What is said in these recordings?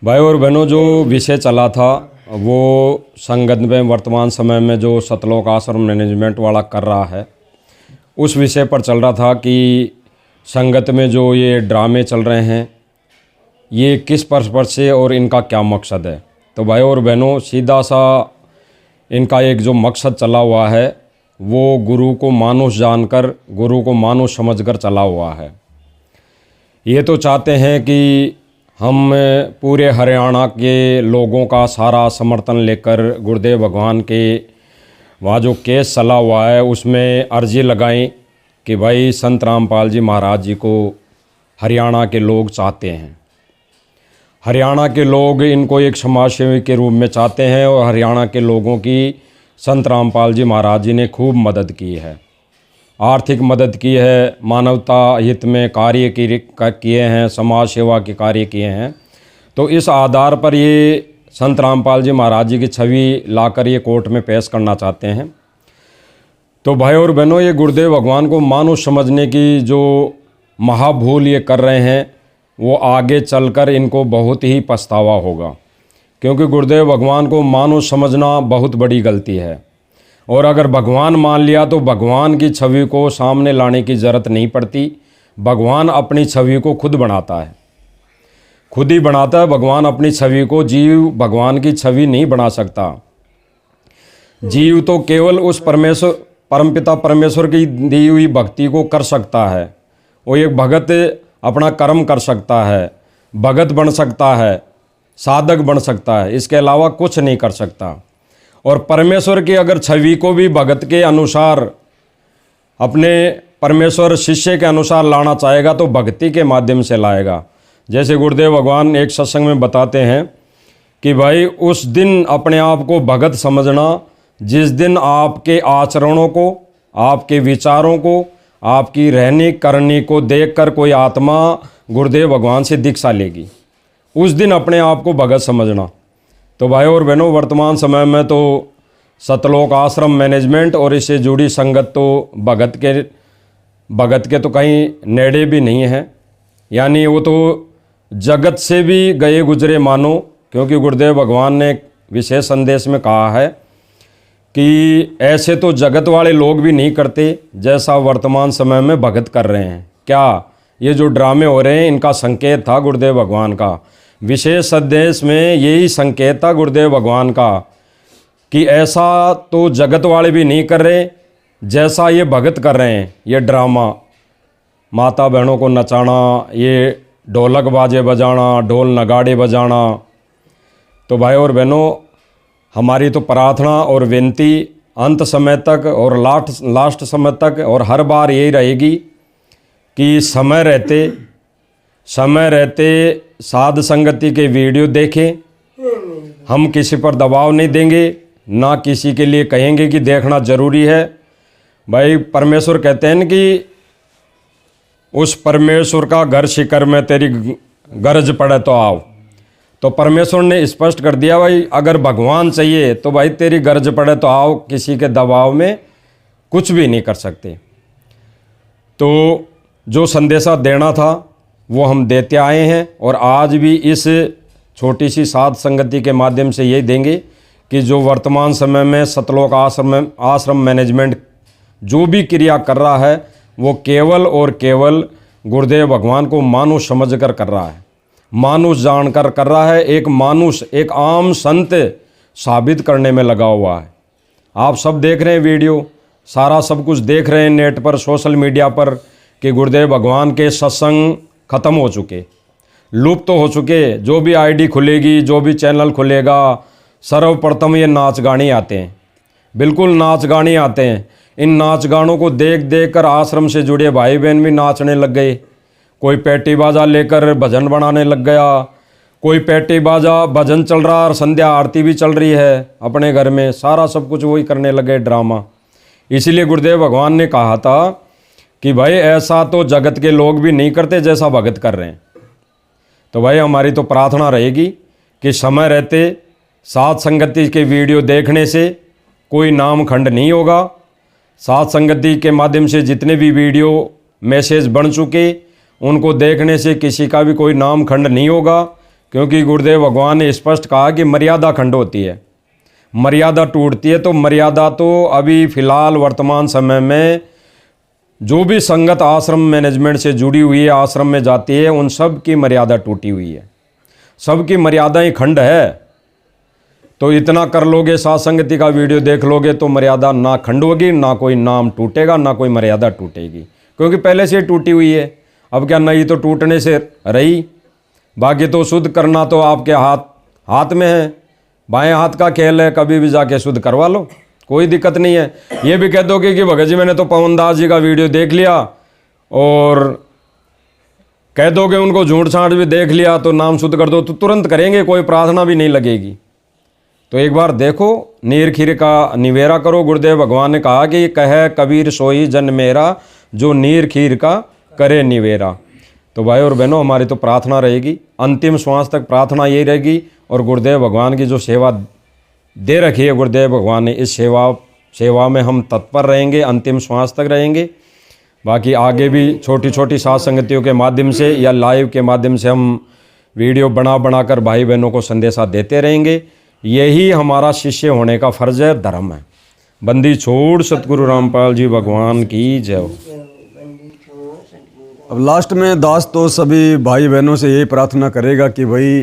भाई और बहनों, जो विषय चला था वो संगत में वर्तमान समय में जो सतलोक आश्रम मैनेजमेंट वाला कर रहा है उस विषय पर चल रहा था कि संगत में जो ये ड्रामे चल रहे हैं ये किस पर्पस से और इनका क्या मकसद है। तो भाई और बहनों, सीधा सा इनका एक जो मकसद चला हुआ है वो गुरु को मानुष जानकर, गुरु को मानुष समझकर चला हुआ है। ये तो चाहते हैं कि हम पूरे हरियाणा के लोगों का सारा समर्थन लेकर गुरुदेव भगवान के वहाँ जो केस चला हुआ है उसमें अर्जी लगाएं कि भाई संत रामपाल जी महाराज जी को हरियाणा के लोग चाहते हैं, हरियाणा के लोग इनको एक समाज सेवी के रूप में चाहते हैं और हरियाणा के लोगों की संत रामपाल जी महाराज जी ने खूब मदद की है, आर्थिक मदद की है, मानवता हित में कार्य किए हैं, समाज सेवा के कार्य किए हैं। तो इस आधार पर ये संत रामपाल जी महाराज जी की छवि लाकर ये कोर्ट में पेश करना चाहते हैं। तो भाई और बहनों, ये गुरुदेव भगवान को मानुष समझने की जो महाभूल ये कर रहे हैं वो आगे चलकर इनको बहुत ही पछतावा होगा, क्योंकि गुरुदेव भगवान को मानुष समझना बहुत बड़ी गलती है। और अगर भगवान मान लिया तो भगवान की छवि को सामने लाने की ज़रूरत नहीं पड़ती। भगवान अपनी छवि को खुद बनाता है, खुद ही बनाता है भगवान अपनी छवि को। जीव भगवान की छवि नहीं बना सकता। जीव तो केवल उस परमेश्वर, परमपिता परमेश्वर की दी हुई भक्ति को कर सकता है। वो एक भगत अपना कर्म कर सकता है, भगत बन सकता है, साधक बन सकता है, इसके अलावा कुछ नहीं कर सकता। और परमेश्वर की अगर छवि को भी भगत के अनुसार, अपने परमेश्वर शिष्य के अनुसार लाना चाहेगा तो भक्ति के माध्यम से लाएगा। जैसे गुरुदेव भगवान एक सत्संग में बताते हैं कि भाई उस दिन अपने आप को भगत समझना जिस दिन आपके आचरणों को, आपके विचारों को, आपकी रहनी करनी को देखकर कोई आत्मा गुरुदेव भगवान से दीक्षा लेगी, उस दिन अपने आप को भगत समझना। तो भाई और बहनों, वर्तमान समय में तो सतलोक आश्रम मैनेजमेंट और इससे जुड़ी संगत तो भगत के तो कहीं नेड़े भी नहीं है, यानी वो तो जगत से भी गए गुजरे मानो। क्योंकि गुरुदेव भगवान ने विशेष संदेश में कहा है कि ऐसे तो जगत वाले लोग भी नहीं करते जैसा वर्तमान समय में भगत कर रहे हैं। क्या ये जो ड्रामे हो रहे हैं इनका संकेत था गुरुदेव भगवान का। विशेष संदेश में यही संकेत था गुरुदेव भगवान का कि ऐसा तो जगत वाले भी नहीं कर रहे जैसा ये भगत कर रहे हैं। ये ड्रामा, माता बहनों को नचाना, ये ढोलक बाजे बजाना, ढोल नगाड़े बजाना। तो भाई और बहनों, हमारी तो प्रार्थना और विनती अंत समय तक और लास्ट समय तक और हर बार यही रहेगी कि समय रहते साध संगति के वीडियो देखें। हम किसी पर दबाव नहीं देंगे, ना किसी के लिए कहेंगे कि देखना ज़रूरी है। भाई परमेश्वर कहते हैं कि उस परमेश्वर का घर शिकर में तेरी गरज पड़े तो आओ। तो परमेश्वर ने स्पष्ट कर दिया भाई अगर भगवान चाहिए तो भाई तेरी गरज पड़े तो आओ, किसी के दबाव में कुछ भी नहीं कर सकते। तो जो संदेशा देना था वो हम देते आए हैं और आज भी इस छोटी सी साध संगति के माध्यम से यही देंगे कि जो वर्तमान समय में सतलोक आश्रम मैनेजमेंट जो भी क्रिया कर रहा है वो केवल और केवल गुरुदेव भगवान को मानुष समझकर कर रहा है, मानुष जानकर कर रहा है। एक मानुष, एक आम संत साबित करने में लगा हुआ है। आप सब देख रहे हैं वीडियो, सारा सब कुछ देख रहे हैं नेट पर, सोशल मीडिया पर कि गुरुदेव भगवान के सत्संग ख़त्म हो चुके, लुप्त तो हो चुके। जो भी आईडी खुलेगी, जो भी चैनल खुलेगा, सर्वप्रथम ये नाच गाने आते हैं, बिल्कुल नाच गाने आते हैं। इन नाच गानों को देख देख कर आश्रम से जुड़े भाई बहन भी नाचने लग गए। कोई पेटी बाजा लेकर भजन बनाने लग गया, कोई पेटी बाजा भजन चल रहा और संध्या आरती भी चल रही है अपने घर में, सारा सब कुछ वही करने लगे ड्रामा। इसीलिए गुरुदेव भगवान ने कहा था कि भाई ऐसा तो जगत के लोग भी नहीं करते जैसा भगत कर रहे हैं। तो भाई हमारी तो प्रार्थना रहेगी कि समय रहते साध संगति के वीडियो देखने से कोई नाम खंड नहीं होगा। साध संगति के माध्यम से जितने भी वीडियो मैसेज बन चुके उनको देखने से किसी का भी कोई नाम खंड नहीं होगा, क्योंकि गुरुदेव भगवान ने स्पष्ट कहा कि मर्यादा खंड होती है, मर्यादा टूटती है। तो मर्यादा तो अभी फ़िलहाल वर्तमान समय में जो भी संगत आश्रम मैनेजमेंट से जुड़ी हुई है, आश्रम में जाती है, उन सब की मर्यादा टूटी हुई है, सबकी मर्यादाएं खंड है। तो इतना कर लोगे, साथ संगति का वीडियो देख लोगे तो मर्यादा ना खंड होगी, ना कोई नाम टूटेगा, ना कोई मर्यादा टूटेगी, क्योंकि पहले से टूटी हुई है। अब क्या नहीं तो टूटने से रही, बाकी तो शुद्ध करना तो आपके हाथ में है, बाएं हाथ का खेल है, कभी भी जाके शुद्ध करवा लो, कोई दिक्कत नहीं है। ये भी कह दोगे कि भगत जी मैंने तो पवन दास जी का वीडियो देख लिया, और कह दोगे उनको झूठ छाट भी देख लिया तो नाम शुद्ध कर दो, तो तुरंत करेंगे, कोई प्रार्थना भी नहीं लगेगी। तो एक बार देखो, नीर खीर का निवेरा करो। गुरुदेव भगवान ने कहा कि कहे कबीर सोई जन मेरा, जो नीर खीर का करे निवेरा। तो भाई और बहनों, हमारी तो प्रार्थना रहेगी, अंतिम श्वास तक प्रार्थना यही रहेगी। और गुरुदेव भगवान की जो सेवा दे रखी है गुरुदेव भगवान ने, इस सेवा में हम तत्पर रहेंगे, अंतिम श्वास तक रहेंगे। बाकी आगे भी छोटी छोटी साथ संगतियों के माध्यम से या लाइव के माध्यम से हम वीडियो बना कर भाई बहनों को संदेशा देते रहेंगे। यही हमारा शिष्य होने का फर्ज है, धर्म है। बंदी छोड़ सतगुरु रामपाल जी भगवान की जय हो। अब लास्ट में दास तो सभी भाई बहनों से यही प्रार्थना करेगा कि भाई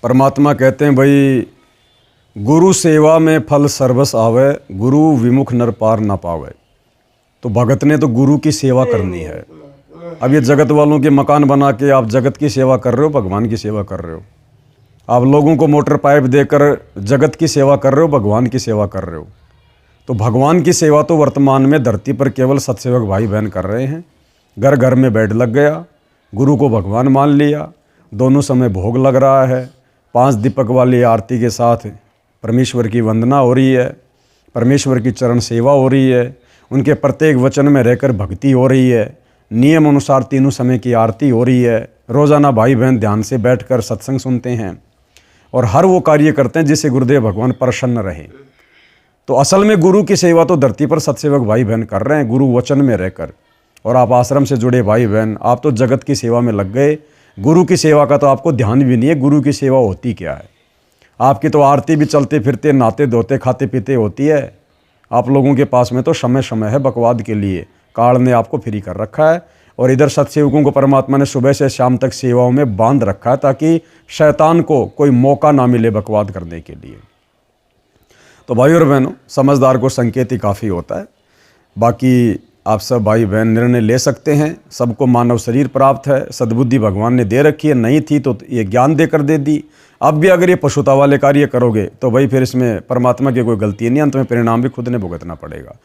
परमात्मा कहते हैं भाई गुरु सेवा में फल सर्वस आवे, गुरु विमुख नर पार ना पावे। तो भगत ने तो गुरु की सेवा करनी है। अब ये जगत वालों के मकान बना के आप जगत की सेवा कर रहे हो, भगवान की सेवा कर रहे हो। आप लोगों को मोटर पाइप देकर जगत की सेवा कर रहे हो, भगवान की सेवा कर रहे हो। तो भगवान की सेवा तो वर्तमान में धरती पर केवल सत्सेवक भाई बहन कर रहे हैं। घर घर में बेड लग गया, गुरु को भगवान मान लिया, दोनों समय भोग लग रहा है, 5 दीपक वाली आरती के साथ परमेश्वर की वंदना हो रही है, परमेश्वर की चरण सेवा हो रही है, उनके प्रत्येक वचन में रहकर भक्ति हो रही है, नियम अनुसार तीनों समय की आरती हो रही है, रोज़ाना भाई बहन ध्यान से बैठकर सत्संग सुनते हैं और हर वो कार्य करते हैं जिससे गुरुदेव भगवान प्रसन्न रहे। तो असल में गुरु की सेवा तो धरती पर सत्सेवक भाई बहन कर रहे हैं, गुरु वचन में रहकर। और आप आश्रम से जुड़े भाई बहन, आप तो जगत की सेवा में लग गए, गुरु की सेवा का तो आपको ध्यान भी नहीं है। गुरु की सेवा होती क्या है? आपकी तो आरती भी चलते फिरते नहाते धोते खाते पीते होती है। आप लोगों के पास में तो समय समय है बकवाद के लिए, काल ने आपको फ्री कर रखा है। और इधर सत्सेवकों को परमात्मा ने सुबह से शाम तक सेवाओं में बांध रखा है ताकि शैतान को कोई मौका ना मिले बकवाद करने के लिए। तो भाई और बहनों, समझदार को संकेत ही काफ़ी होता है। बाकी आप सब भाई बहन निर्णय ले सकते हैं। सबको मानव शरीर प्राप्त है, सद्बुद्धि भगवान ने दे रखी है, नहीं थी तो ये ज्ञान देकर दे दी। अब भी अगर ये पशुता वाले कार्य करोगे तो भाई फिर इसमें परमात्मा की कोई गलती नहीं, अंत में परिणाम भी खुद ने भुगतना पड़ेगा।